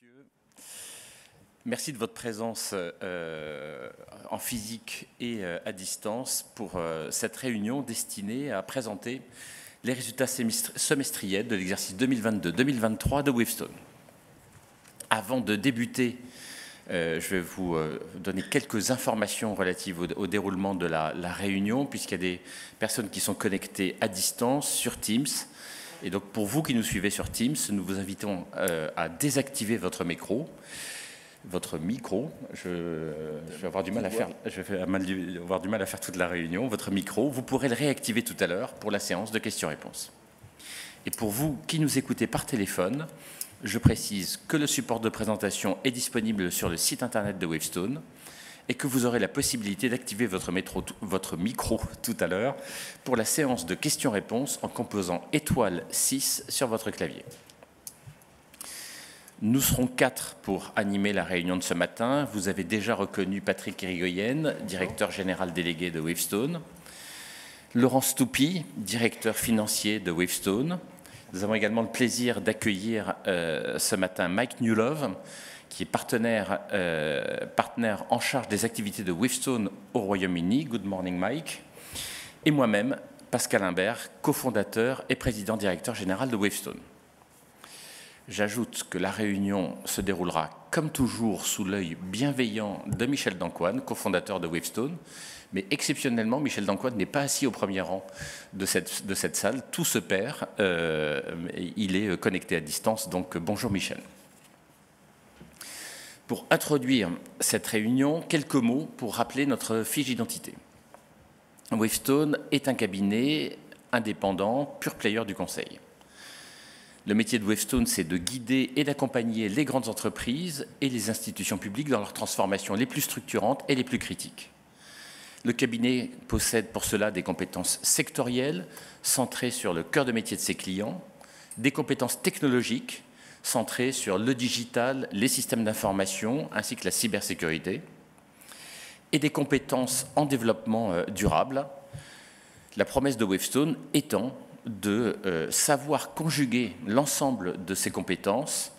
messieurs, merci de votre présence en physique et à distance pour cette réunion destinée à présenter les résultats semestriels de l'exercice 2022-2023 de Wavestone. Avant de débuter, je vais vous donner quelques informations relatives au déroulement de la réunion, puisqu'il y a des personnes qui sont connectées à distance sur Teams. Et donc, pour vous qui nous suivez sur Teams, nous vous invitons à désactiver votre micro. Je vais avoir du mal à faire toute la réunion. Votre micro, vous pourrez le réactiver tout à l'heure pour la séance de questions-réponses. Et pour vous qui nous écoutez par téléphone, je précise que le support de présentation est disponible sur le site internet de Wavestone et que vous aurez la possibilité d'activer votre micro tout à l'heure pour la séance de questions-réponses en composant étoile 6 sur votre clavier. Nous serons 4 pour animer la réunion de ce matin. Vous avez déjà reconnu Patrick Irigoyen, directeur général délégué de Wavestone, Laurent Stoupy, directeur financier de Wavestone. Nous avons également le plaisir d'accueillir ce matin Mike Newlove, qui est partenaire en charge des activités de Wavestone au Royaume-Uni. Good morning, Mike. Et moi-même, Pascal Imbert, cofondateur et président directeur général de Wavestone. J'ajoute que la réunion se déroulera, comme toujours, sous l'œil bienveillant de Michel Dancoine, cofondateur de Wavestone. Mais exceptionnellement, Michel Dancoine n'est pas assis au premier rang de cette salle. Tout se perd. Il est connecté à distance. Donc, bonjour Michel. Pour introduire cette réunion, quelques mots pour rappeler notre fiche d'identité. Wavestone est un cabinet indépendant, pure player du conseil. Le métier de Wavestone, c'est de guider et d'accompagner les grandes entreprises et les institutions publiques dans leurs transformations les plus structurantes et les plus critiques. Le cabinet possède pour cela des compétences sectorielles centrées sur le cœur de métier de ses clients, des compétences technologiques centrées sur le digital, les systèmes d'information ainsi que la cybersécurité, et des compétences en développement durable. La promesse de Wavestone étant de savoir conjuguer l'ensemble de ces compétences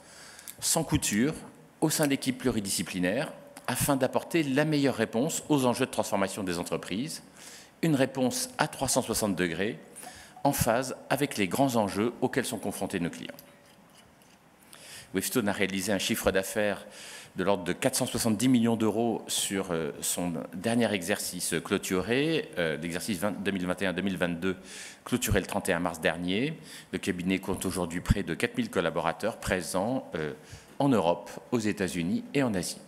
sans couture au sein d'équipes pluridisciplinaires afin d'apporter la meilleure réponse aux enjeux de transformation des entreprises, une réponse à 360 degrés en phase avec les grands enjeux auxquels sont confrontés nos clients. Wavestone a réalisé un chiffre d'affaires de l'ordre de 470 millions d'euros sur son dernier exercice clôturé, l'exercice 2021-2022 clôturé le 31 mars dernier. Le cabinet compte aujourd'hui près de 4000 collaborateurs présents en Europe, aux États-Unis et en Asie.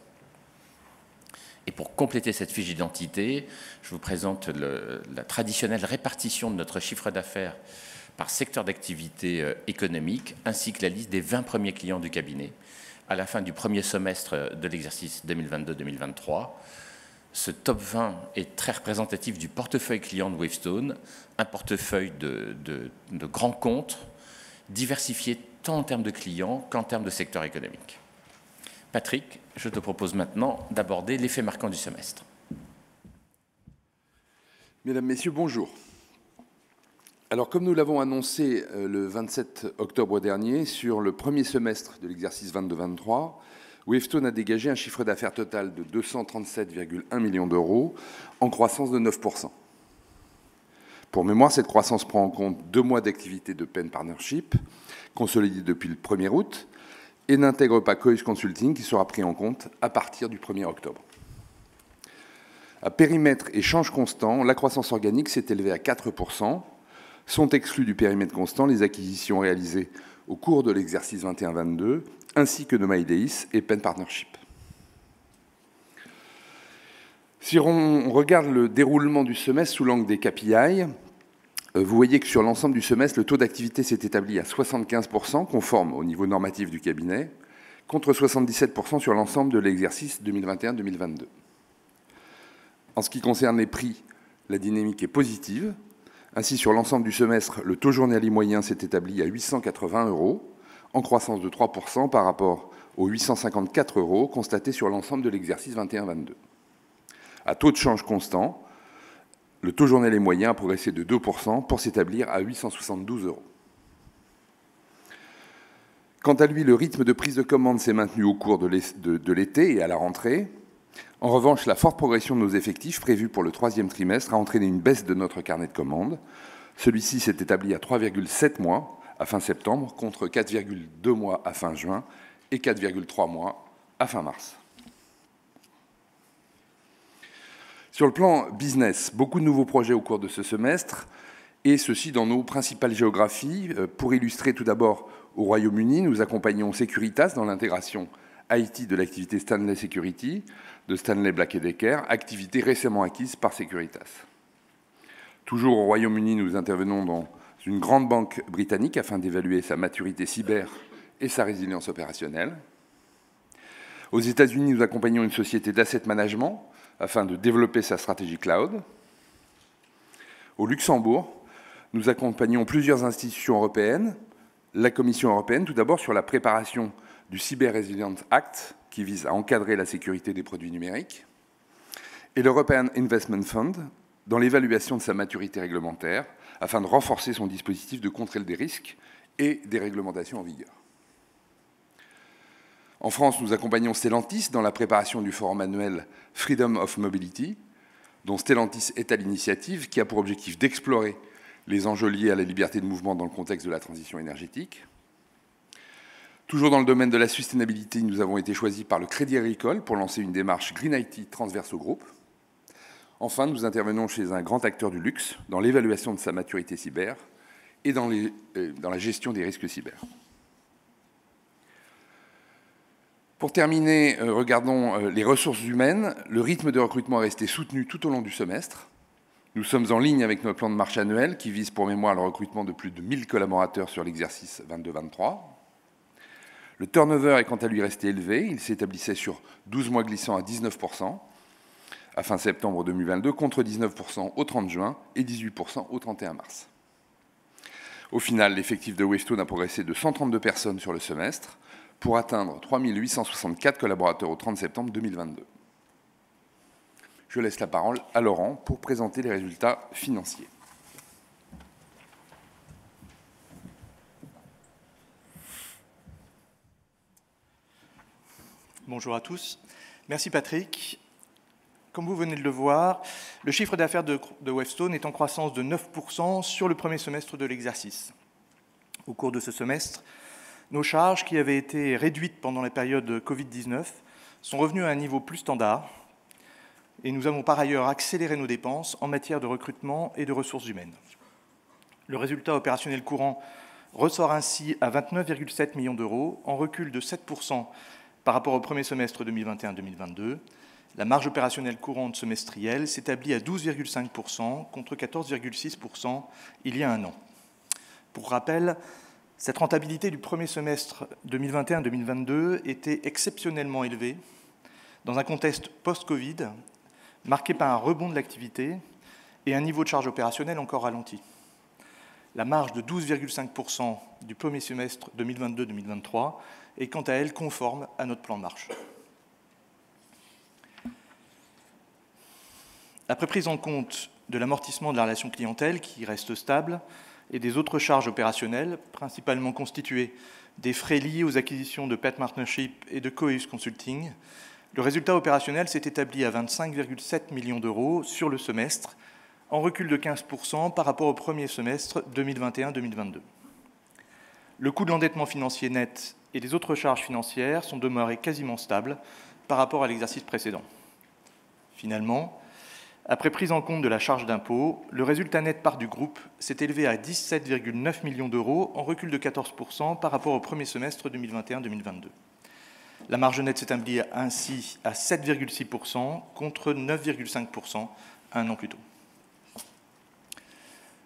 Et pour compléter cette fiche d'identité, je vous présente la traditionnelle répartition de notre chiffre d'affaires par secteur d'activité économique, ainsi que la liste des 20 premiers clients du cabinet à la fin du premier semestre de l'exercice 2022-2023. Ce top 20 est très représentatif du portefeuille client de Wavestone, un portefeuille de grands comptes, diversifié tant en termes de clients qu'en termes de secteur économique. Patrick, je te propose maintenant d'aborder les faits marquants du semestre. Mesdames, Messieurs, bonjour. Alors, comme nous l'avons annoncé le 27 octobre dernier, sur le premier semestre de l'exercice 22-23, Wavestone a dégagé un chiffre d'affaires total de 237,1 millions d'euros, en croissance de 9%. Pour mémoire, cette croissance prend en compte 2 mois d'activité de Penn Partnership, consolidée depuis le 1er août, et n'intègre pas Cois Consulting, qui sera pris en compte à partir du 1er octobre. À périmètre et change constant, la croissance organique s'est élevée à 4%. Sont exclus du périmètre constant les acquisitions réalisées au cours de l'exercice 21-22, ainsi que de MyDays et Penn Partnership. Si on regarde le déroulement du semestre sous l'angle des KPI, vous voyez que sur l'ensemble du semestre, le taux d'activité s'est établi à 75%, conforme au niveau normatif du cabinet, contre 77% sur l'ensemble de l'exercice 2021-2022. En ce qui concerne les prix, la dynamique est positive. Ainsi, sur l'ensemble du semestre, le taux journalier moyen s'est établi à 880 €, en croissance de 3% par rapport aux 854 € constatés sur l'ensemble de l'exercice 21-22. À taux de change constant, le taux journalier moyen a progressé de 2% pour s'établir à 872 €. Quant à lui, le rythme de prise de commande s'est maintenu au cours de l'été et à la rentrée. En revanche, la forte progression de nos effectifs prévue pour le troisième trimestre a entraîné une baisse de notre carnet de commandes. Celui-ci s'est établi à 3,7 mois à fin septembre, contre 4,2 mois à fin juin et 4,3 mois à fin mars. Sur le plan business, beaucoup de nouveaux projets au cours de ce semestre, et ceci dans nos principales géographies. Pour illustrer tout d'abord, au Royaume-Uni, nous accompagnons Securitas dans l'intégration IT de l'activité Stanley Security, de Stanley Black & Decker, activité récemment acquise par Securitas. Toujours au Royaume-Uni, nous intervenons dans une grande banque britannique afin d'évaluer sa maturité cyber et sa résilience opérationnelle. Aux États-Unis, nous accompagnons une société d'asset management afin de développer sa stratégie cloud. Au Luxembourg, nous accompagnons plusieurs institutions européennes, la Commission européenne tout d'abord sur la préparation du Cyber Resilience Act qui vise à encadrer la sécurité des produits numériques, et l'European Investment Fund dans l'évaluation de sa maturité réglementaire afin de renforcer son dispositif de contrôle des risques et des réglementations en vigueur. En France, nous accompagnons Stellantis dans la préparation du forum annuel Freedom of Mobility, dont Stellantis est à l'initiative, qui a pour objectif d'explorer les enjeux liés à la liberté de mouvement dans le contexte de la transition énergétique. Toujours dans le domaine de la sustainabilité, nous avons été choisis par le Crédit Agricole pour lancer une démarche Green IT transverse au groupe. Enfin, nous intervenons chez un grand acteur du luxe dans l'évaluation de sa maturité cyber et dans la gestion des risques cyber. Pour terminer, regardons les ressources humaines. Le rythme de recrutement est resté soutenu tout au long du semestre. Nous sommes en ligne avec notre plan de marche annuel qui vise pour mémoire le recrutement de plus de 1000 collaborateurs sur l'exercice 22-23. Le turnover est quant à lui resté élevé. Il s'établissait sur 12 mois glissant à 19% à fin septembre 2022, contre 19% au 30 juin et 18% au 31 mars. Au final, l'effectif de Wavestone a progressé de 132 personnes sur le semestre, pour atteindre 3 864 collaborateurs au 30 septembre 2022. Je laisse la parole à Laurent pour présenter les résultats financiers. Bonjour à tous. Merci Patrick. Comme vous venez de le voir, le chiffre d'affaires de Wavestone est en croissance de 9% sur le premier semestre de l'exercice. Au cours de ce semestre, nos charges, qui avaient été réduites pendant la période Covid-19, sont revenues à un niveau plus standard et nous avons par ailleurs accéléré nos dépenses en matière de recrutement et de ressources humaines. Le résultat opérationnel courant ressort ainsi à 29,7 millions d'euros, en recul de 7% par rapport au premier semestre 2021-2022. La marge opérationnelle courante semestrielle s'établit à 12,5% contre 14,6% il y a un an. Pour rappel, cette rentabilité du premier semestre 2021-2022 était exceptionnellement élevée dans un contexte post-Covid marqué par un rebond de l'activité et un niveau de charge opérationnelle encore ralenti. La marge de 12,5% du premier semestre 2022-2023 est quant à elle conforme à notre plan de marche. Après prise en compte de l'amortissement de la relation clientèle qui reste stable, et des autres charges opérationnelles, principalement constituées des frais liés aux acquisitions de Pet Partnership et de Coeus Consulting, le résultat opérationnel s'est établi à 25,7 millions d'euros sur le semestre, en recul de 15% par rapport au premier semestre 2021-2022. Le coût de l'endettement financier net et les autres charges financières sont demeurés quasiment stables par rapport à l'exercice précédent. Finalement, après prise en compte de la charge d'impôt, le résultat net part du groupe s'est élevé à 17,9 millions d'euros, en recul de 14% par rapport au premier semestre 2021-2022. La marge nette s'établit ainsi à 7,6% contre 9,5% un an plus tôt.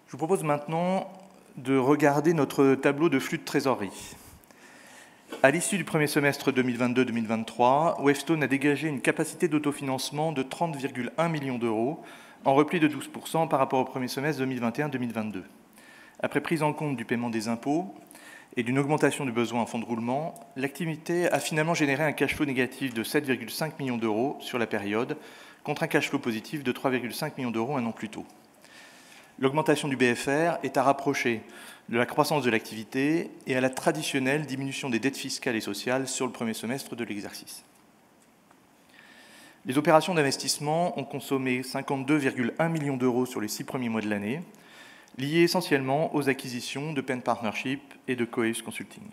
Je vous propose maintenant de regarder notre tableau de flux de trésorerie. À l'issue du premier semestre 2022-2023, Wavestone a dégagé une capacité d'autofinancement de 30,1 millions d'euros, en repli de 12% par rapport au premier semestre 2021-2022. Après prise en compte du paiement des impôts et d'une augmentation du besoin en fonds de roulement, l'activité a finalement généré un cash flow négatif de 7,5 millions d'euros sur la période, contre un cash flow positif de 3,5 millions d'euros un an plus tôt. L'augmentation du BFR est à rapprocher de la croissance de l'activité et à la traditionnelle diminution des dettes fiscales et sociales sur le premier semestre de l'exercice. Les opérations d'investissement ont consommé 52,1 millions d'euros sur les 6 premiers mois de l'année, liées essentiellement aux acquisitions de Penn Partnership et de Coeus Consulting.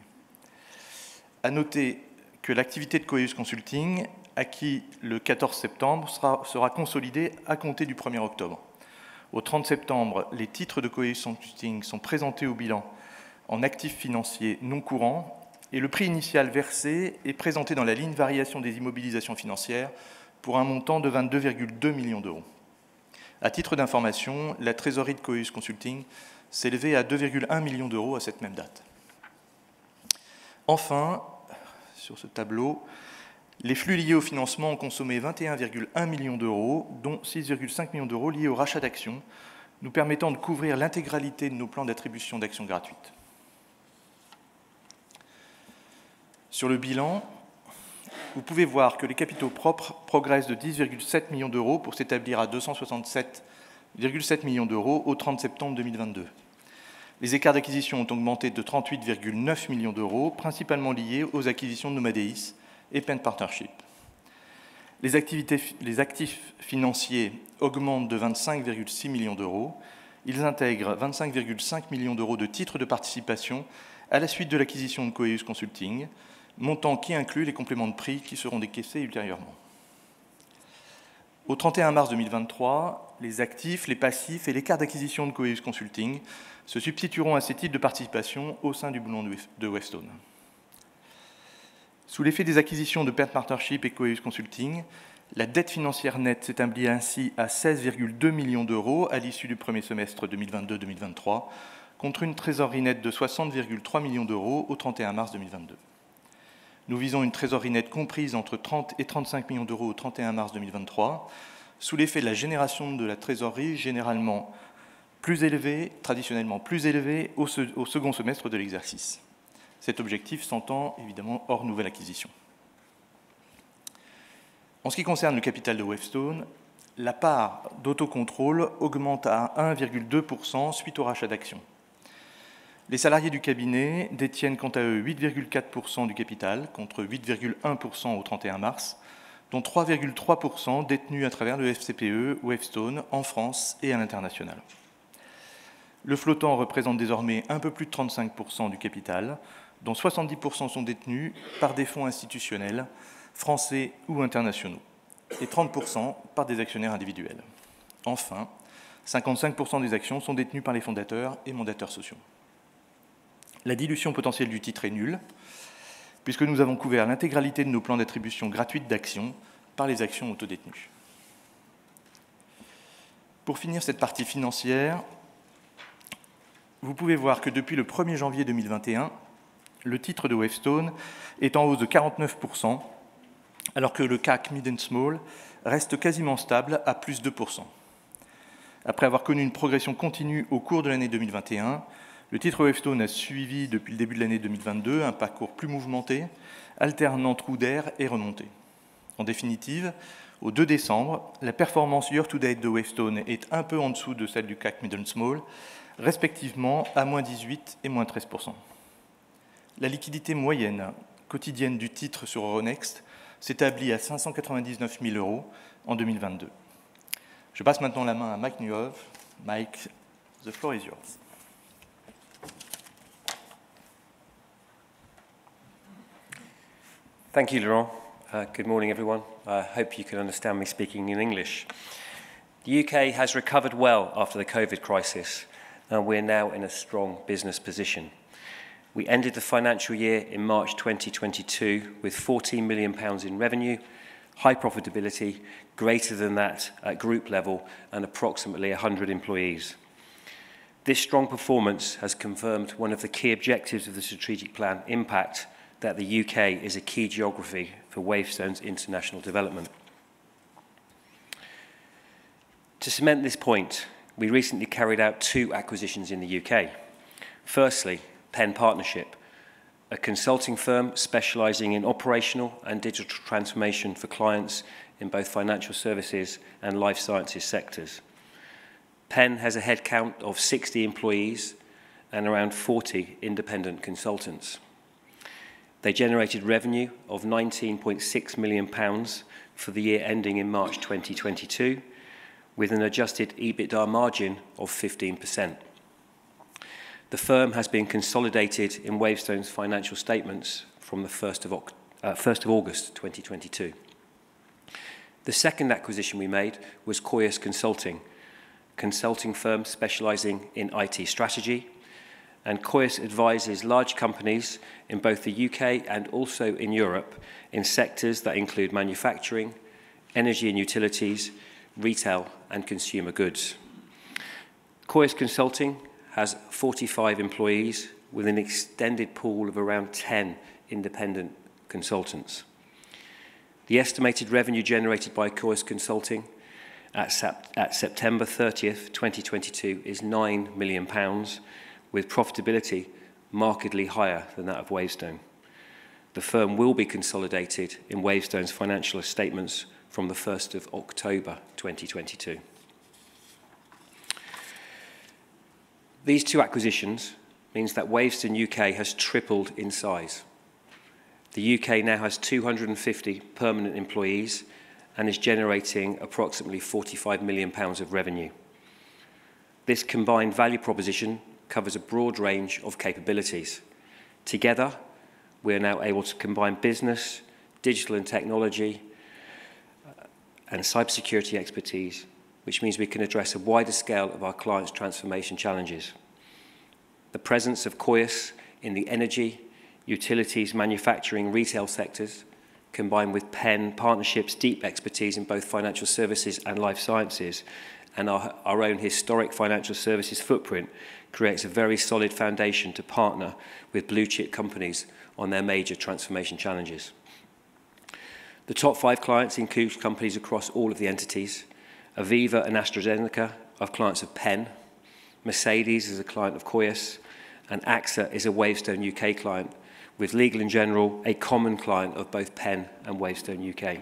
À noter que l'activité de Coeus Consulting, acquis le 14 septembre, sera consolidée à compter du 1er octobre. Au 30 septembre, les titres de Coeus Consulting sont présentés au bilan en actifs financiers non courants et le prix initial versé est présenté dans la ligne variation des immobilisations financières pour un montant de 22,2 millions d'euros. À titre d'information, la trésorerie de Coeus Consulting s'élevait à 2,1 millions d'euros à cette même date. Enfin, sur ce tableau, les flux liés au financement ont consommé 21,1 millions d'euros, dont 6,5 millions d'euros liés au rachat d'actions, nous permettant de couvrir l'intégralité de nos plans d'attribution d'actions gratuites. Sur le bilan, vous pouvez voir que les capitaux propres progressent de 10,7 millions d'euros pour s'établir à 267,7 millions d'euros au 30 septembre 2022. Les écarts d'acquisition ont augmenté de 38,9 millions d'euros, principalement liés aux acquisitions de Nomadeis et Penn Partnership. Les actifs financiers augmentent de 25,6 millions d'euros. Ils intègrent 25,5 millions d'euros de titres de participation à la suite de l'acquisition de Coeus Consulting, montant qui inclut les compléments de prix qui seront décaissés ultérieurement. Au 31 mars 2023, les actifs, les passifs et l'écart d'acquisition de Coeus Consulting se substitueront à ces titres de participation au sein du bilan de Wavestone. Sous l'effet des acquisitions de Penn Partnership et Coeus Consulting, la dette financière nette s'établit ainsi à 16,2 millions d'euros à l'issue du premier semestre 2022-2023, contre une trésorerie nette de 60,3 millions d'euros au 31 mars 2022. Nous visons une trésorerie nette comprise entre 30 et 35 millions d'euros au 31 mars 2023, sous l'effet de la génération de la trésorerie généralement plus élevée, traditionnellement plus élevée au second semestre de l'exercice. Cet objectif s'entend évidemment hors nouvelle acquisition. En ce qui concerne le capital de Wavestone, la part d'autocontrôle augmente à 1,2% suite au rachat d'actions. Les salariés du cabinet détiennent quant à eux 8,4% du capital, contre 8,1% au 31 mars, dont 3,3% détenus à travers le FCPE Wavestone en France et à l'international. Le flottant représente désormais un peu plus de 35% du capital, dont 70% sont détenus par des fonds institutionnels, français ou internationaux, et 30% par des actionnaires individuels. Enfin, 55% des actions sont détenues par les fondateurs et mandataires sociaux. La dilution potentielle du titre est nulle, puisque nous avons couvert l'intégralité de nos plans d'attribution gratuite d'actions par les actions autodétenues. Pour finir cette partie financière, vous pouvez voir que depuis le 1er janvier 2021, le titre de Wavestone est en hausse de 49%, alors que le CAC Mid & Small reste quasiment stable à plus 2%. Après avoir connu une progression continue au cours de l'année 2021, le titre Wavestone a suivi depuis le début de l'année 2022 un parcours plus mouvementé, alternant trous d'air et remontées. En définitive, au 2 décembre, la performance year-to-date de Wavestone est un peu en dessous de celle du CAC Mid & Small, respectivement à moins 18 et moins 13%. La liquidité moyenne quotidienne du titre sur Euronext s'établit à 599 000 € en 2022. Je passe maintenant la main à Mike Nieuhof. Mike, the floor is yours. Thank you, Laurent. Good morning, everyone. I hope you can understand me speaking in English. The UK has recovered well after the COVID crisis, and we're now in a strong business position. We ended the financial year in March 2022 with £14 million in revenue, high profitability, greater than that at group level, and approximately 100 employees. This strong performance has confirmed one of the key objectives of the strategic plan, Impact, that the UK is a key geography for Wavestone's international development. To cement this point, we recently carried out 2 acquisitions in the UK. Firstly, Penn Partnership, a consulting firm specialising in operational and digital transformation for clients in both financial services and life sciences sectors. Penn has a headcount of 60 employees and around 40 independent consultants. They generated revenue of £19.6 million for the year ending in March 2022, with an adjusted EBITDA margin of 15%. The firm has been consolidated in Wavestone's financial statements from the 1st of August 2022. The second acquisition we made was Coyus Consulting, a consulting firm specialising in IT strategy, and Coyus advises large companies in both the UK and also in Europe in sectors that include manufacturing, energy and utilities, retail and consumer goods. Coyus Consulting has 45 employees with an extended pool of around 10 independent consultants. The estimated revenue generated by Coyus Consulting at September 30th, 2022 is £9 million, with profitability markedly higher than that of Wavestone. The firm will be consolidated in Wavestone's financial statements from the 1st of October 2022. These two acquisitions means that Wavestone UK has tripled in size. The UK now has 250 permanent employees and is generating approximately £45 million of revenue. This combined value proposition covers a broad range of capabilities. Together, we are now able to combine business, digital and technology, and cybersecurity expertise, which means we can address a wider scale of our clients' transformation challenges. The presence of Coyus in the energy, utilities, manufacturing, retail sectors, combined with Penn Partnerships' deep expertise in both financial services and life sciences, and our own historic financial services footprint, creates a very solid foundation to partner with blue-chip companies on their major transformation challenges. The top 5 clients include companies across all of the entities. Aviva and AstraZeneca are clients of Penn. Mercedes is a client of Coyus, and AXA is a Wavestone UK client, with Legal & General a common client of both Penn and Wavestone UK.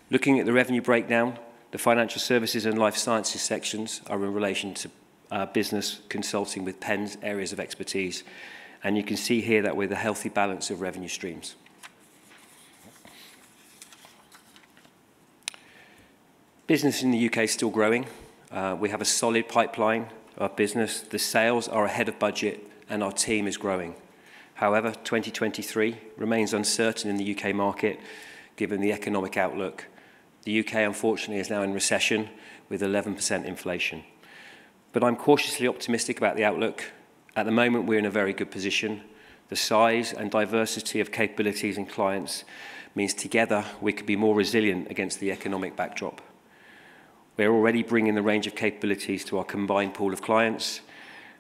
Looking at the revenue breakdown, the financial services and life sciences sections are in relation to business consulting with Penn's areas of expertise, and you can see here that with a healthy balance of revenue streams. Business in the UK is still growing. We have a solid pipeline of business. The sales are ahead of budget and our team is growing. However, 2023 remains uncertain in the UK market given the economic outlook. The UK, unfortunately, is now in recession with 11% inflation. But I'm cautiously optimistic about the outlook. At the moment, we're in a very good position. The size and diversity of capabilities and clients means together we could be more resilient against the economic backdrop. We're already bringing the range of capabilities to our combined pool of clients.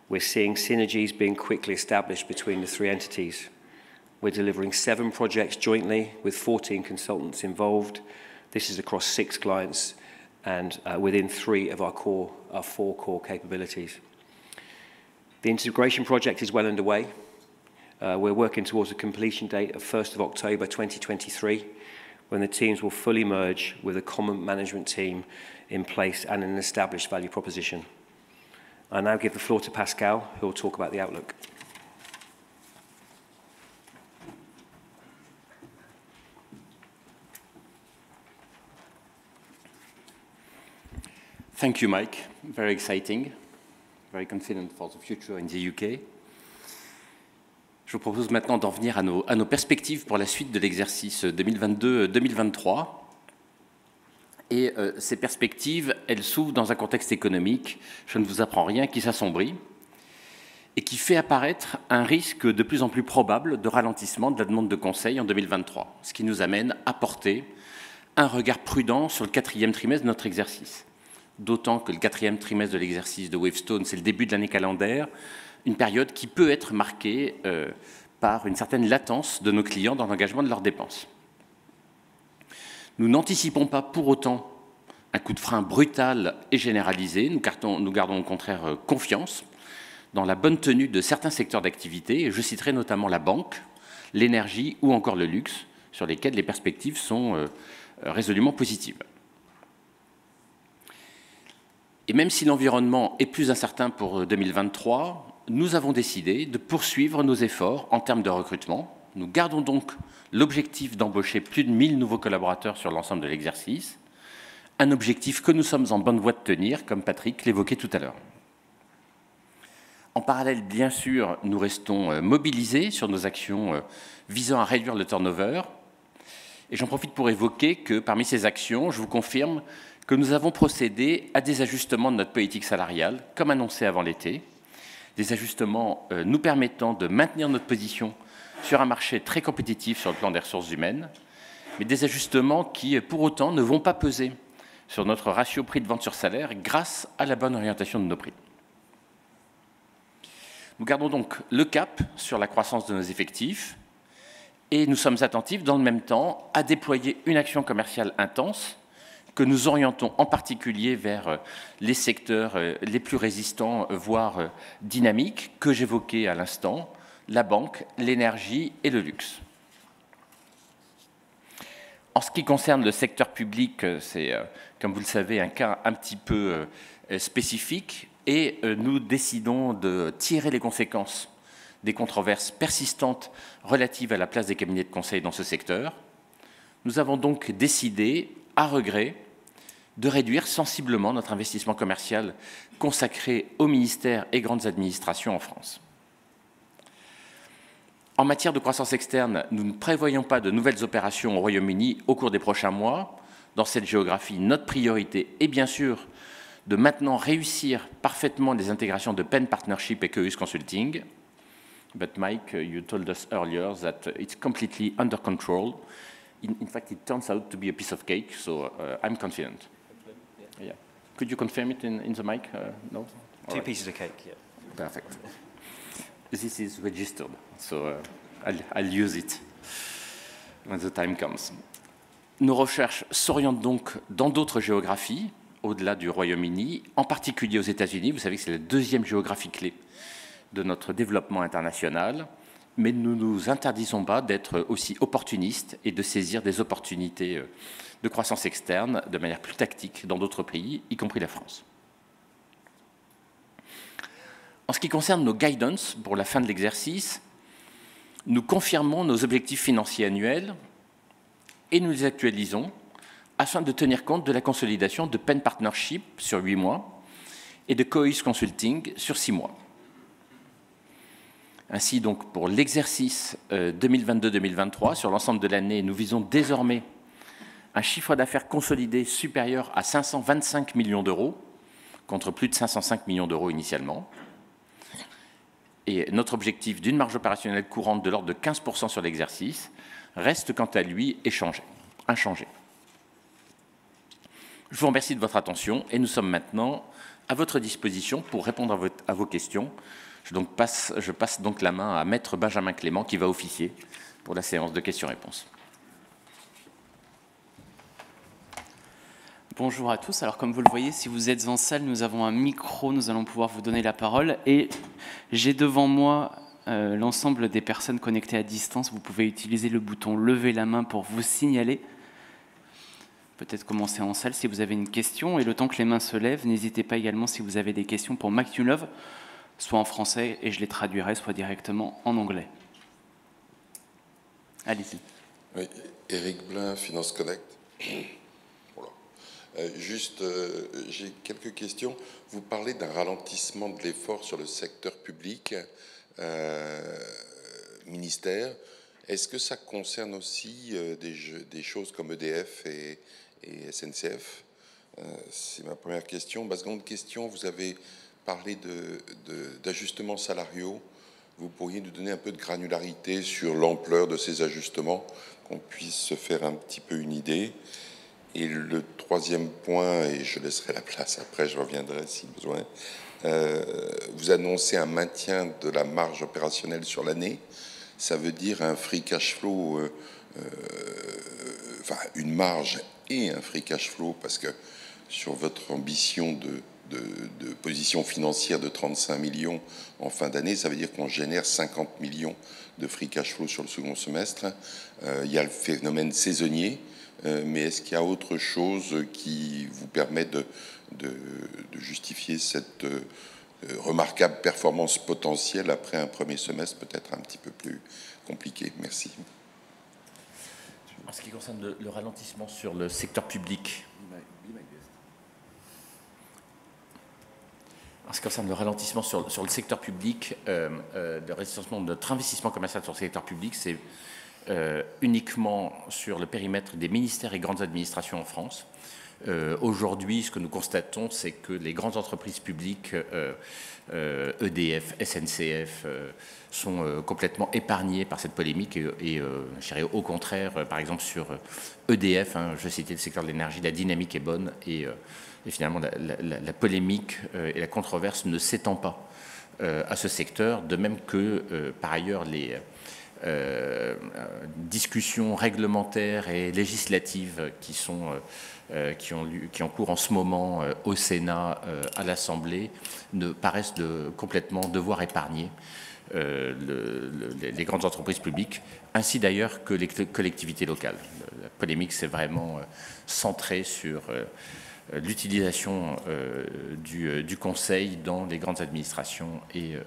We're seeing synergies being quickly established between the 3 entities. We're delivering 7 projects jointly with 14 consultants involved. This is across 6 clients and within 3 of our 4 core capabilities. The integration project is well underway. We're working towards a completion date of 1st of October 2023, when the teams will fully merge with a common management team in place and an established value proposition. I now give the floor to Pascal, who will talk about the outlook. Thank you, Mike. Very exciting. Very confident for the future in the UK. Je vous propose maintenant d'en venir à nos perspectives pour la suite de l'exercice 2022-2023. Et ces perspectives, elles s'ouvrent dans un contexte économique, je ne vous apprends rien, qui s'assombrit et qui fait apparaître un risque de plus en plus probable de ralentissement de la demande de conseil en 2023, ce qui nous amène à porter un regard prudent sur le 4e trimestre de notre exercice. D'autant que le 4e trimestre de l'exercice de Wavestone, c'est le début de l'année calendaire, une période qui peut être marquée par une certaine latence de nos clients dans l'engagement de leurs dépenses. Nous n'anticipons pas pour autant un coup de frein brutal et généralisé. Nous gardons au contraire confiance dans la bonne tenue de certains secteurs d'activité, et je citerai notamment la banque, l'énergie ou encore le luxe, sur lesquels les perspectives sont résolument positives. Et même si l'environnement est plus incertain pour 2023, nous avons décidé de poursuivre nos efforts en termes de recrutement. Nous gardons donc l'objectif d'embaucher plus de 1000 nouveaux collaborateurs sur l'ensemble de l'exercice, un objectif que nous sommes en bonne voie de tenir, comme Patrick l'évoquait tout à l'heure. En parallèle, bien sûr, nous restons mobilisés sur nos actions visant à réduire le turnover. Et j'en profite pour évoquer que parmi ces actions, je vous confirme que nous avons procédé à des ajustements de notre politique salariale, comme annoncé avant l'été, des ajustements nous permettant de maintenir notre position sur un marché très compétitif sur le plan des ressources humaines, mais des ajustements qui, pour autant, ne vont pas peser sur notre ratio prix de vente sur salaire grâce à la bonne orientation de nos prix. Nous gardons donc le cap sur la croissance de nos effectifs et nous sommes attentifs dans le même temps à déployer une action commerciale intense que nous orientons en particulier vers les secteurs les plus résistants, voire dynamiques, que j'évoquais à l'instant, la banque, l'énergie et le luxe. En ce qui concerne le secteur public, c'est, comme vous le savez, un cas un petit peu spécifique et nous décidons de tirer les conséquences des controverses persistantes relatives à la place des cabinets de conseil dans ce secteur. Nous avons donc décidé, à regret, de réduire sensiblement notre investissement commercial consacré aux ministères et grandes administrations en France. En matière de croissance externe, nous ne prévoyons pas de nouvelles opérations au Royaume-Uni au cours des prochains mois. Dans cette géographie, notre priorité est bien sûr de maintenant réussir parfaitement les intégrations de Penn Partnership et Queus Consulting. But Mike, you told us earlier that it's completely under control. In fact, it turns out to be a piece of cake, so I'm confident. Yeah. Could you confirm it in the mic? No? Two pieces of cake, yeah. Perfect. This is registered, so I'll use it when the time comes. Nos recherches s'orientent donc dans d'autres géographies, au-delà du Royaume-Uni, en particulier aux États-Unis. Vous savez que c'est la deuxième géographie clé de notre développement international, mais nous ne nous interdisons pas d'être aussi opportunistes et de saisir des opportunités de croissance externe de manière plus tactique dans d'autres pays, y compris la France. En ce qui concerne nos guidance pour la fin de l'exercice, nous confirmons nos objectifs financiers annuels et nous les actualisons afin de tenir compte de la consolidation de Penn Partnership sur 8 mois et de Queus Consulting sur 6 mois. Ainsi, donc, pour l'exercice 2022-2023, sur l'ensemble de l'année, nous visons désormais un chiffre d'affaires consolidé supérieur à 525 millions d'euros, contre plus de 505 millions d'euros initialement. Et notre objectif d'une marge opérationnelle courante de l'ordre de 15% sur l'exercice reste quant à lui inchangé. Je vous remercie de votre attention et nous sommes maintenant à votre disposition pour répondre à vos questions. Je passe donc la main à Maître Benjamin Clément qui va officier pour la séance de questions-réponses. Bonjour à tous. Alors comme vous le voyez, si vous êtes en salle, nous avons un micro, nous allons pouvoir vous donner la parole. Et j'ai devant moi l'ensemble des personnes connectées à distance. Vous pouvez utiliser le bouton « Lever la main » pour vous signaler. Peut-être commencer en salle si vous avez une question. Et le temps que les mains se lèvent, n'hésitez pas également si vous avez des questions pour Mac Newlove, soit en français et je les traduirai, soit directement en anglais. Allez-y. Oui, Éric Blin, Finance Connect. J'ai quelques questions. Vous parlez d'un ralentissement de l'effort sur le secteur public, ministère. Est-ce que ça concerne aussi des choses comme EDF et SNCF? C'est ma première question. Ma seconde question, vous avez parlé d'ajustements salariaux. Vous pourriez nous donner un peu de granularité sur l'ampleur de ces ajustements, qu'on puisse se faire un petit peu une idée. Et le troisième point, et je laisserai la place après, je reviendrai si besoin, vous annoncez un maintien de la marge opérationnelle sur l'année. Ça veut dire un free cash flow, enfin une marge et un free cash flow, parce que sur votre ambition de position financière de 35 millions en fin d'année, ça veut dire qu'on génère 50 millions de free cash flow sur le second semestre. Il y a le phénomène saisonnier mais est-ce qu'il y a autre chose qui vous permet de justifier cette remarquable performance potentielle après un premier semestre peut-être un petit peu plus compliqué? Merci. En ce qui concerne le ralentissement sur le secteur public, en ce qui concerne le ralentissement sur le secteur public, le ralentissement de notre investissement commercial sur le secteur public, c'est uniquement sur le périmètre des ministères et grandes administrations en France. Aujourd'hui, ce que nous constatons, c'est que les grandes entreprises publiques, EDF, SNCF, sont complètement épargnées par cette polémique et je dirais au contraire, par exemple sur EDF, je citais le secteur de l'énergie, la dynamique est bonne et finalement la polémique et la controverse ne s'étend pas à ce secteur, de même que par ailleurs les discussions réglementaires et législatives qui ont cours en ce moment au Sénat, à l'Assemblée, ne paraissent complètement devoir épargner les grandes entreprises publiques, ainsi d'ailleurs que les collectivités locales. La polémique s'est vraiment centrée sur l'utilisation du Conseil dans les grandes administrations et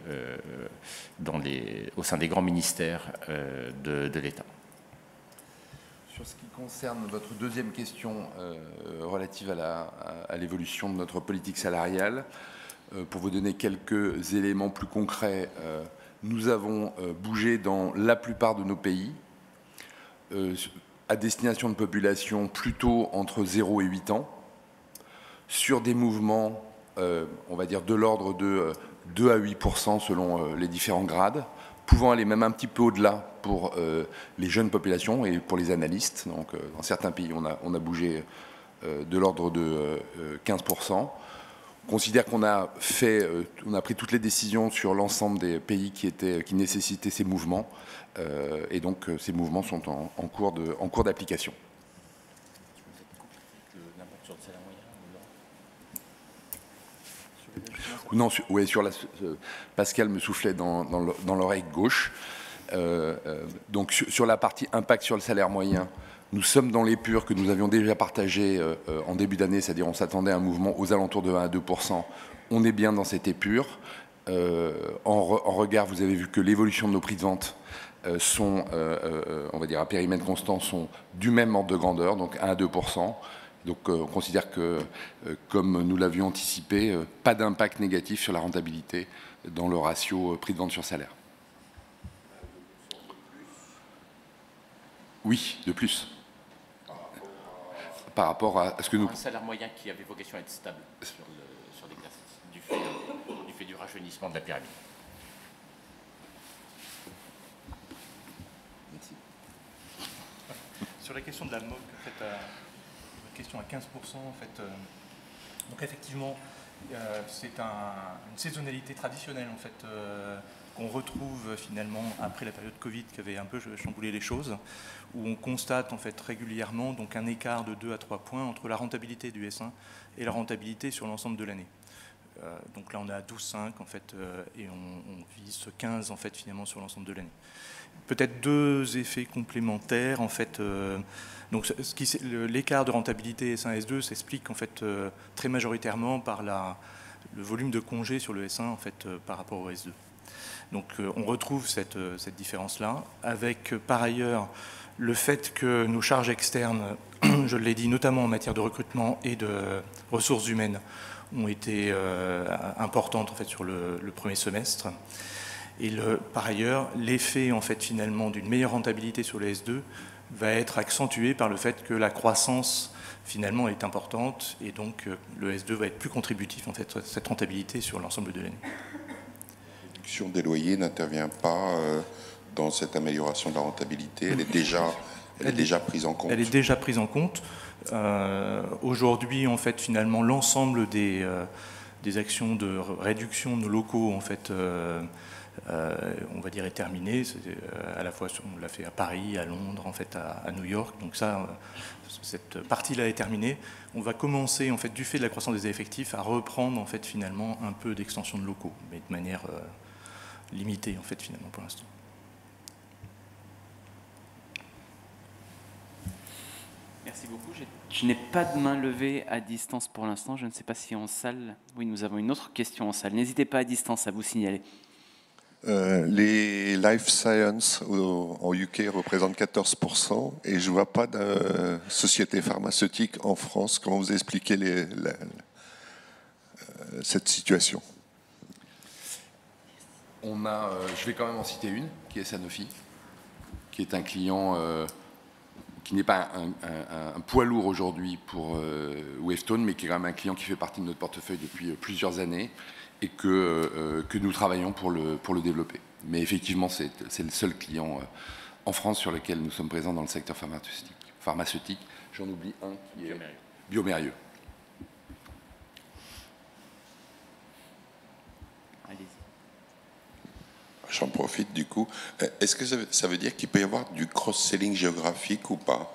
au sein des grands ministères de l'État. Sur ce qui concerne votre deuxième question relative à l'évolution de notre politique salariale, pour vous donner quelques éléments plus concrets, nous avons bougé dans la plupart de nos pays à destination de populations plutôt entre 0 et 8 ans, sur des mouvements, on va dire, de l'ordre de 2 à 8% selon les différents grades, pouvant aller même un petit peu au-delà pour les jeunes populations et pour les analystes. Donc, dans certains pays, on a bougé de l'ordre de 15%. On considère qu'on a pris toutes les décisions sur l'ensemble des pays qui nécessitaient ces mouvements, et donc ces mouvements sont en cours d'application. Non, oui, Pascal me soufflait dans l'oreille gauche. Donc sur la partie impact sur le salaire moyen, nous sommes dans l'épure que nous avions déjà partagé en début d'année, c'est-à-dire on s'attendait à un mouvement aux alentours de 1 à 2%. On est bien dans cette épure. En regard, vous avez vu que l'évolution de nos prix de vente sont, on va dire à périmètre constant, sont du même ordre de grandeur, donc 1 à 2%. Donc on considère que, comme nous l'avions anticipé, pas d'impact négatif sur la rentabilité dans le ratio prix de vente sur salaire. Oui, de plus. Par rapport à ce que nous... Un salaire moyen qui avait vocation à être stable sur l'exercice, du fait du rajeunissement de la pyramide. Merci. Sur la question de la MOC, en fait, question à 15%, en fait. Donc effectivement, c'est une saisonnalité traditionnelle, en fait, qu'on retrouve finalement après la période Covid qui avait un peu chamboulé les choses, où on constate en fait régulièrement donc un écart de 2 à 3 points entre la rentabilité du S1 et la rentabilité sur l'ensemble de l'année. Donc là, on est à 12,5 en fait, et on vise ce 15 en fait finalement sur l'ensemble de l'année. Peut-être deux effets complémentaires en fait. Donc l'écart de rentabilité S1 S2 s'explique en fait très majoritairement par le volume de congés sur le S1 en fait par rapport au S2. Donc on retrouve cette différence-là, avec par ailleurs le fait que nos charges externes, je l'ai dit, notamment en matière de recrutement et de ressources humaines, ont été importantes en fait sur le premier semestre. Et par ailleurs, l'effet en fait finalement d'une meilleure rentabilité sur le S2 va être accentué par le fait que la croissance finalement est importante et donc le S2 va être plus contributif en fait à cette rentabilité sur l'ensemble de l'année. La réduction des loyers n'intervient pas dans cette amélioration de la rentabilité. Elle est déjà prise en compte. Elle est déjà prise en compte. Aujourd'hui, en fait, finalement, l'ensemble des actions de réduction de nos locaux, en fait, on va dire, est terminée. À la fois, on l'a fait à Paris, à Londres, en fait, à New York. Donc ça, cette partie-là est terminée. On va commencer, en fait, du fait de la croissance des effectifs, à reprendre, en fait, finalement, un peu d'extension de locaux, mais de manière limitée, en fait, finalement, pour l'instant. Merci beaucoup. Je n'ai pas de main levée à distance pour l'instant. Je ne sais pas si en salle... Oui, nous avons une autre question en salle. N'hésitez pas à distance à vous signaler. Les life science au UK représentent 14% et je ne vois pas de société pharmaceutique en France. Comment vous expliquez cette situation? Je vais quand même en citer une, qui est Sanofi, qui est un client qui n'est pas un poids lourd aujourd'hui pour Wavestone, mais qui est quand même un client qui fait partie de notre portefeuille depuis plusieurs années et que nous travaillons pour le développer. Mais effectivement, c'est le seul client en France sur lequel nous sommes présents dans le secteur pharmaceutique. J'en oublie un qui est Biomérieux. J'en profite du coup. Est-ce que ça veut dire qu'il peut y avoir du cross-selling géographique ou pas?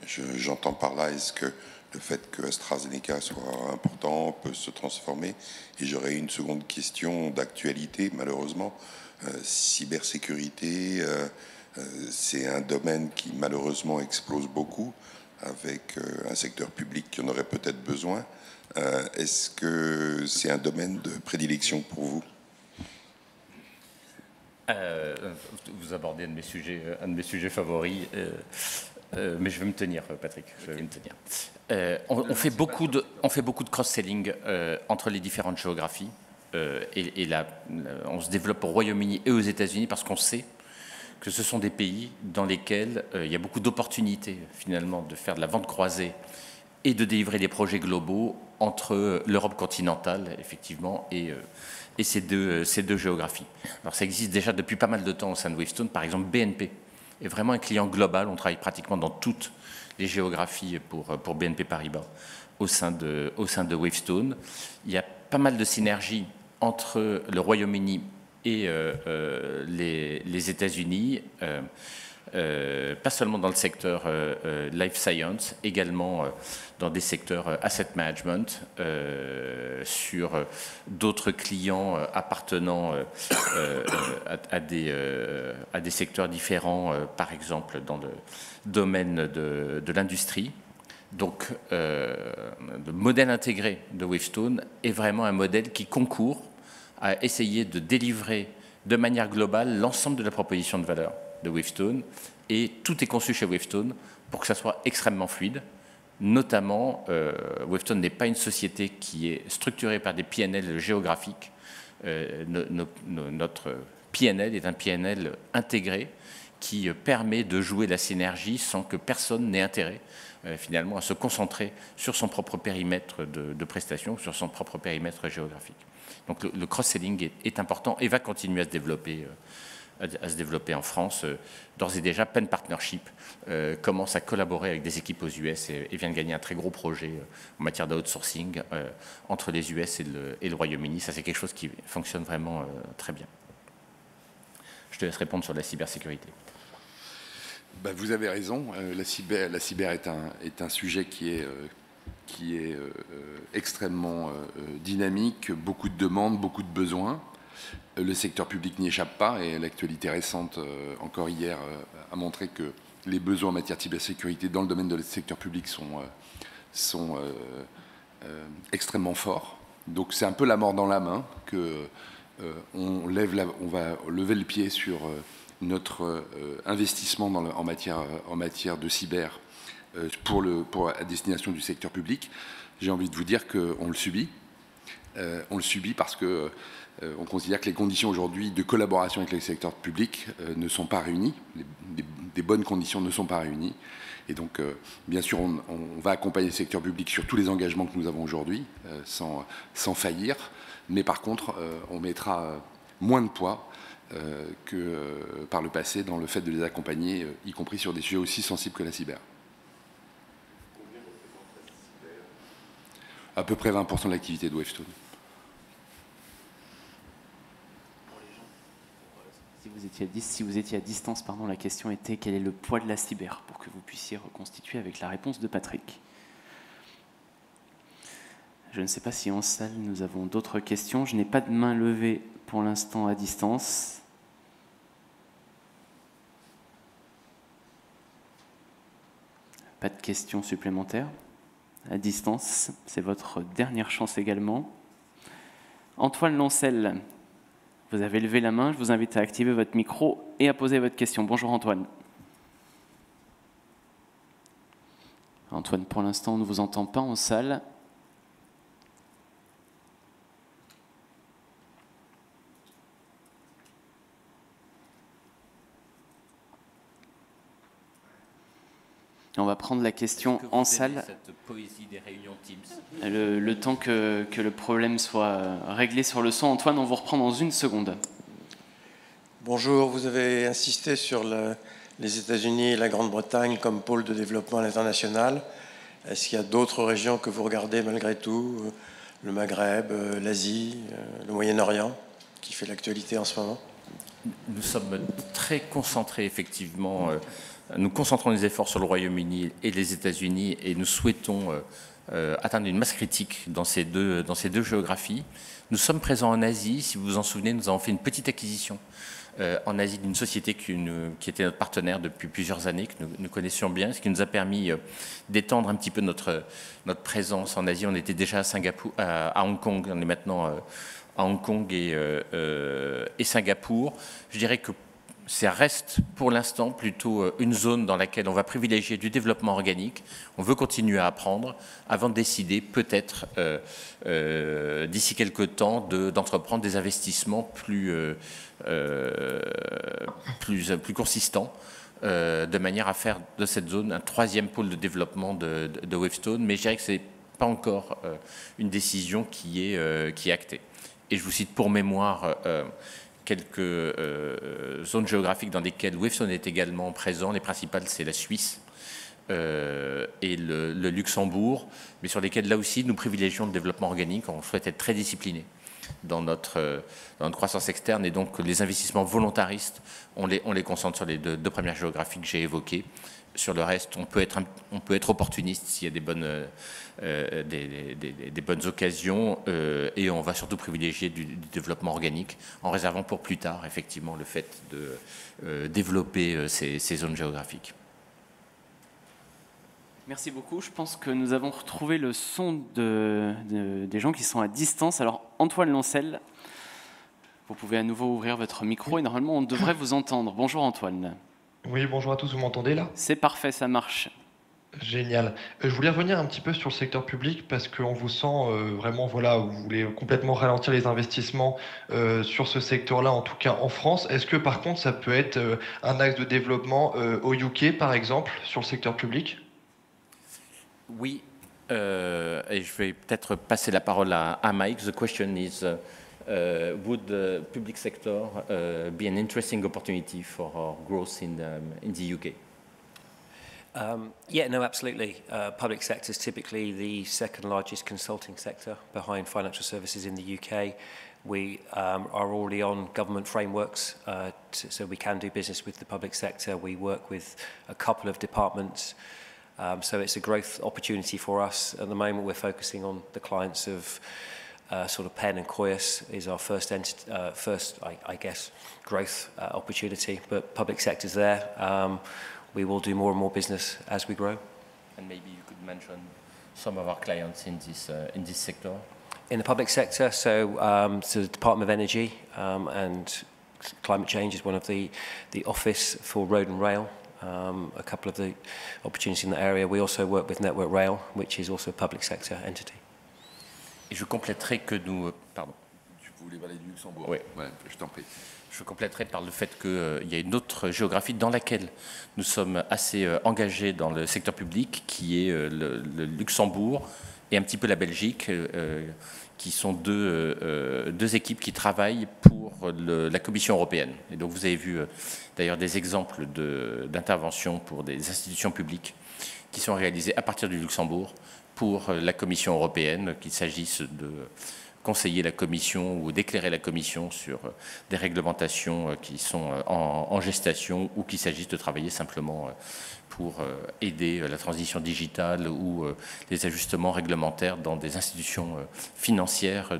J'entends par là, est-ce que le fait que AstraZeneca soit important peut se transformer? Et j'aurais une seconde question d'actualité, malheureusement. Cybersécurité, c'est un domaine qui malheureusement explose beaucoup, avec un secteur public qui en aurait peut-être besoin. Est-ce que c'est un domaine de prédilection pour vous? Vous abordez un de mes sujets favoris, mais je vais me tenir, Patrick. Je vais me tenir. On fait beaucoup de cross-selling entre les différentes géographies, et là, on se développe au Royaume-Uni et aux États-Unis parce qu'on sait que ce sont des pays dans lesquels il y a beaucoup d'opportunités finalement de faire de la vente croisée et de délivrer des projets globaux entre l'Europe continentale, effectivement, et ces deux géographies. Alors ça existe déjà depuis pas mal de temps au sein de Wavestone. Par exemple, BNP est vraiment un client global. On travaille pratiquement dans toutes les géographies pour BNP Paribas au sein de Wavestone. Il y a pas mal de synergies entre le Royaume-Uni et les États-Unis, pas seulement dans le secteur life science, également dans des secteurs asset management, sur d'autres clients appartenant à des secteurs différents, par exemple dans le domaine de l'industrie. Donc, le modèle intégré de Wavestone est vraiment un modèle qui concourt à essayer de délivrer de manière globale l'ensemble de la proposition de valeur de Wavestone, et tout est conçu chez Wavestone pour que ça soit extrêmement fluide. Notamment, Wavestone n'est pas une société qui est structurée par des PNL géographiques. Notre PNL est un PNL intégré qui permet de jouer la synergie sans que personne n'ait intérêt finalement à se concentrer sur son propre périmètre de prestation, sur son propre périmètre géographique. Donc le cross-selling est important et va continuer à se développer en France. D'ores et déjà, Penn Partnership commence à collaborer avec des équipes aux US et vient de gagner un très gros projet en matière d'outsourcing entre les US et le Royaume-Uni. Ça, c'est quelque chose qui fonctionne vraiment très bien. Je te laisse répondre sur la cybersécurité. Vous avez raison. La cyber est un sujet qui est extrêmement dynamique, beaucoup de demandes, beaucoup de besoins. Le secteur public n'y échappe pas et l'actualité récente, encore hier, a montré que les besoins en matière de cybersécurité dans le domaine de secteur public sont extrêmement forts. Donc c'est un peu la mort dans la main on va lever le pied sur notre investissement en matière de cyber à destination du secteur public. J'ai envie de vous dire qu'on le subit. On le subit parce que on considère que les conditions aujourd'hui de collaboration avec le secteur public ne sont pas réunies, des bonnes conditions ne sont pas réunies. Et donc, bien sûr, on va accompagner le secteur public sur tous les engagements que nous avons aujourd'hui, sans faillir. Mais par contre, on mettra moins de poids que par le passé dans le fait de les accompagner, y compris sur des sujets aussi sensibles que la cyber. À peu près 20% de l'activité de Wavestone. Si vous étiez à distance, pardon, la question était quel est le poids de la cyber, pour que vous puissiez reconstituer avec la réponse de Patrick. Je ne sais pas si en salle nous avons d'autres questions. Je n'ai pas de main levée pour l'instant à distance. Pas de questions supplémentaires. À distance, c'est votre dernière chance également. Antoine Lancel, vous avez levé la main. Je vous invite à activer votre micro et à poser votre question. Bonjour Antoine. Antoine, pour l'instant, on ne vous entend pas en salle. On va prendre la question en salle. Cette poésie des réunions Teams. Le temps que le problème soit réglé sur le son. Antoine, on vous reprend dans une seconde. Bonjour, vous avez insisté sur les États-Unis et la Grande-Bretagne comme pôle de développement à l'international. Est-ce qu'il y a d'autres régions que vous regardez malgré tout, le Maghreb, l'Asie, le Moyen-Orient, qui fait l'actualité en ce moment? Nous sommes très concentrés, effectivement. Nous concentrons les efforts sur le Royaume-Uni et les États-Unis et nous souhaitons atteindre une masse critique dans ces deux géographies. Nous sommes présents en Asie. Si vous vous en souvenez, nous avons fait une petite acquisition en Asie d'une société qui était notre partenaire depuis plusieurs années, que nous connaissions bien, ce qui nous a permis d'étendre un petit peu notre présence en Asie. On était déjà à Hong Kong, on est maintenant à Hong Kong et Singapour. Je dirais que ça reste pour l'instant plutôt une zone dans laquelle on va privilégier du développement organique. On veut continuer à apprendre avant de décider peut-être d'ici quelques temps d'entreprendre des investissements plus consistants de manière à faire de cette zone un troisième pôle de développement de Wavestone. Mais je dirais que ce n'est pas encore une décision qui est actée. Et je vous cite pour mémoire quelques zones géographiques dans lesquelles Wavestone est également présent. Les principales, c'est la Suisse et le Luxembourg, mais sur lesquelles, là aussi, nous privilégions le développement organique. On souhaite être très discipliné dans notre croissance externe, et donc les investissements volontaristes, on les concentre sur les deux premières géographies que j'ai évoquées. Sur le reste, on peut être opportuniste s'il y a des bonnes occasions, et on va surtout privilégier du développement organique en réservant pour plus tard, effectivement, le fait de développer ces zones géographiques. Merci beaucoup. Je pense que nous avons retrouvé le son des gens qui sont à distance. Alors, Antoine Lancel, vous pouvez à nouveau ouvrir votre micro et normalement, on devrait vous entendre. Bonjour Antoine. Oui, bonjour à tous, vous m'entendez là? C'est parfait, ça marche. Génial. Je voulais revenir un petit peu sur le secteur public parce qu'on vous sent vraiment, voilà, vous voulez complètement ralentir les investissements sur ce secteur-là, en tout cas en France. Est-ce que par contre, ça peut être un axe de développement au UK, par exemple, sur le secteur public? Oui, et je vais peut-être passer la parole à Mike. The question is, would the public sector be an interesting opportunity for our growth in the UK? Yeah, no, absolutely. Public sector is typically the second largest consulting sector behind financial services in the UK. We are already on government frameworks, so we can do business with the public sector. We work with a couple of departments, so it's a growth opportunity for us. At the moment, we're focusing on the clients of sort of Penn and Coyas is our first, I guess, growth opportunity, but public sector's there. We will do more and more business as we grow. And maybe you could mention some of our clients in this sector. In the public sector, so the Department of Energy and climate change is one of the Office for Road and Rail, a couple of the opportunities in that area. We also work with Network Rail, which is also a public sector entity. Et je compléterai que nous... pardon. Tu voulais parler du Luxembourg? Oui. Ouais, je t'en prie. Je compléterai par le fait qu'il y a une autre géographie dans laquelle nous sommes assez engagés dans le secteur public, qui est le Luxembourg et un petit peu la Belgique, qui sont deux équipes qui travaillent pour la Commission européenne. Et donc vous avez vu d'ailleurs des exemples d'intervention pour des institutions publiques qui sont réalisées à partir du Luxembourg pour la Commission européenne, qu'il s'agisse de conseiller la Commission ou d'éclairer la Commission sur des réglementations qui sont en gestation, ou qu'il s'agisse de travailler simplement pour aider la transition digitale ou les ajustements réglementaires dans des institutions financières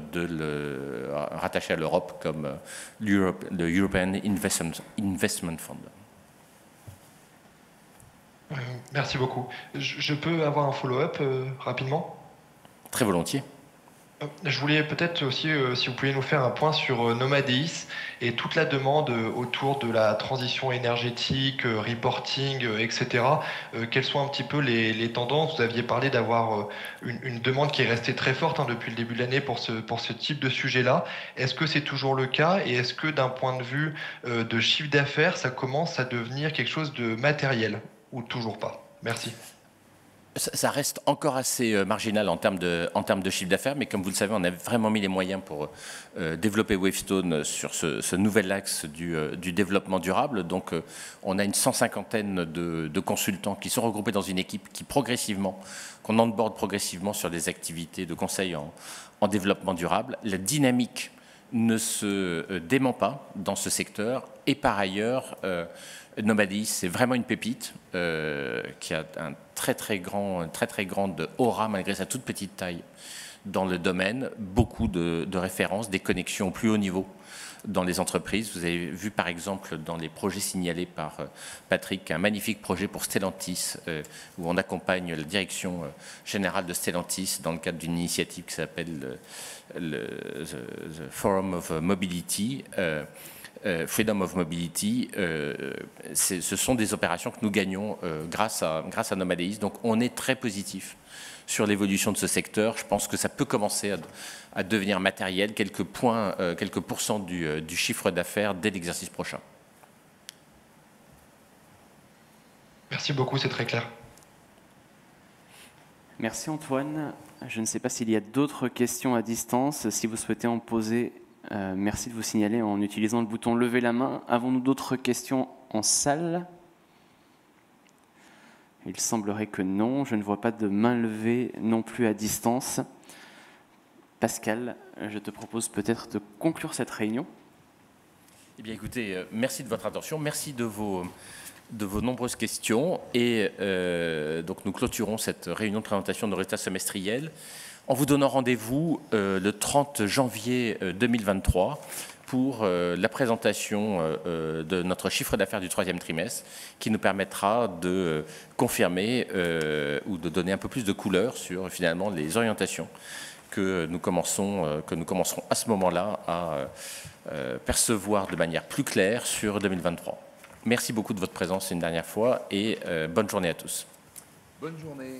rattachées à l'Europe, comme le European Investment Fund. Merci beaucoup. Je peux avoir un follow-up rapidement? Très volontiers. Je voulais peut-être aussi, si vous pouviez nous faire un point sur Nomadeis et toute la demande autour de la transition énergétique, reporting, etc. Quelles sont un petit peu les tendances? Vous aviez parlé d'avoir une demande qui est restée très forte depuis le début de l'année pour ce type de sujet-là. Est-ce que c'est toujours le cas? Et est-ce que d'un point de vue de chiffre d'affaires, ça commence à devenir quelque chose de matériel ou toujours pas? Merci. Ça reste encore assez marginal en termes de chiffre d'affaires, mais comme vous le savez, on a vraiment mis les moyens pour développer Wavestone sur ce nouvel axe du développement durable. Donc on a une 150aine de consultants qui sont regroupés dans une équipe qu'on onboard progressivement sur des activités de conseil en développement durable. La dynamique ne se dément pas dans ce secteur et par ailleurs, Nomadeis, c'est vraiment une pépite qui a un très très grande aura malgré sa toute petite taille dans le domaine, beaucoup de références, des connexions au plus haut niveau dans les entreprises. Vous avez vu par exemple dans les projets signalés par Patrick un magnifique projet pour Stellantis où on accompagne la direction générale de Stellantis dans le cadre d'une initiative qui s'appelle the Forum of Mobility. Freedom of Mobility, ce sont des opérations que nous gagnons grâce à Nomadeis. Donc on est très positif sur l'évolution de ce secteur. Je pense que ça peut commencer à devenir matériel, quelques pourcents du chiffre d'affaires dès l'exercice prochain. Merci beaucoup, c'est très clair. Merci Antoine. Je ne sais pas s'il y a d'autres questions à distance. Si vous souhaitez en poser, merci de vous signaler en utilisant le bouton « Lever la main ». Avons-nous d'autres questions en salle? Il semblerait que non. Je ne vois pas de main levée non plus à distance. Pascal, je te propose peut-être de conclure cette réunion. Eh bien, écoutez, merci de votre attention. Merci de vos nombreuses questions. Et donc, nous clôturons cette réunion de présentation de nos résultats semestriels en vous donnant rendez-vous le 30 janvier 2023 pour la présentation de notre chiffre d'affaires du troisième trimestre qui nous permettra de confirmer ou de donner un peu plus de couleur sur finalement les orientations que nous commencerons à ce moment-là à percevoir de manière plus claire sur 2023. Merci beaucoup de votre présence une dernière fois et bonne journée à tous. Bonne journée.